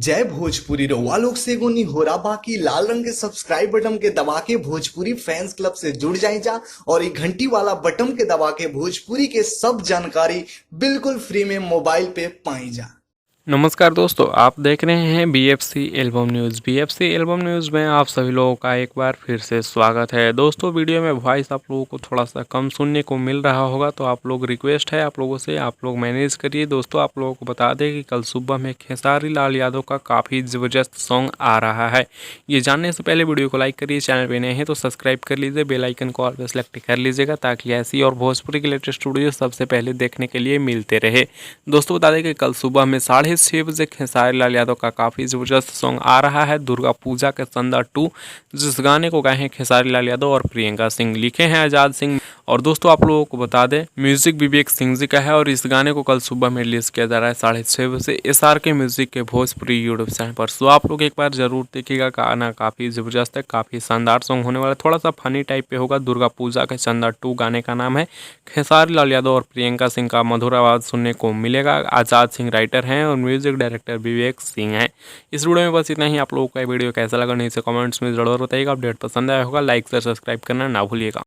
जय भोजपुरी रउआ लोग से एगो निहोरा बाकी लाल रंग के सब्सक्राइब बटन के दबा के भोजपुरी फैंस क्लब से जुड़ जाए जा और ये घंटी वाला बटन के दबा के भोजपुरी के सब जानकारी बिल्कुल फ्री में मोबाइल पे पाई जा। नमस्कार दोस्तों, आप देख रहे हैं BFC album news. BFC album news में आप सभी लोगों का एक बार फिर से स्वागत है। दोस्तों, वीडियो में वॉइस आप लोगों को थोड़ा सा कम सुनने को मिल रहा होगा, तो आप लोग रिक्वेस्ट है आप लोगों से, आप लोग मैनेज करिए। दोस्तों, आप लोगों को बता दें कि कल सुबह में खेसारी लाल यादव का काफ़ी ज़बरदस्त सॉन्ग आ रहा है। ये जानने से पहले वीडियो को लाइक करिए, चैनल पर नए हैं तो सब्सक्राइब कर लीजिए, बेल आइकन को ऑल पे सेलेक्ट कर लीजिएगा ताकि ऐसी और भोजपुरी के लेटेस्ट वीडियो सबसे पहले देखने के लिए मिलते रहे। दोस्तों, बता दें कि कल सुबह में 6:30 बजे खेसारी लाल यादव का काफ़ी ज़बरदस्त सॉन्ग आ रहा है, दुर्गा पूजा के संदर 2, जिस गाने को गाए हैं खेसारी लाल यादव और प्रियंका सिंह, लिखे हैं आज़ाद सिंह। और दोस्तों, आप लोगों को बता दें म्यूजिक विवेक सिंह जी का है और इस गाने को कल सुबह में रिलीज़ किया जा रहा है 6:30 बजे SRK म्यूजिक के भोजपुरी यूट्यूब चैनल पर। सो आप लोग एक बार जरूर देखिएगा, गाना काफ़ी ज़बरदस्त है, काफ़ी शानदार सॉन्ग होने वाला है, थोड़ा सा फनी टाइप पे होगा। दुर्गा पूजा के संदर 2 गाने का नाम है। खेसारी लाल यादव और प्रियंका सिंह का मधुर आवाज़ सुनने को मिलेगा। आज़ाद सिंह राइटर हैं और म्यूजिक डायरेक्टर विवेक सिंह हैं। इस वीडियो में बस इतना ही। आप लोगों का वीडियो कैसा लगा नहीं से कमेंट्स में ज़रूर बताइएगा। अपडेट पसंद आया होगा लाइक से सब्सक्राइब करना ना भूलिएगा।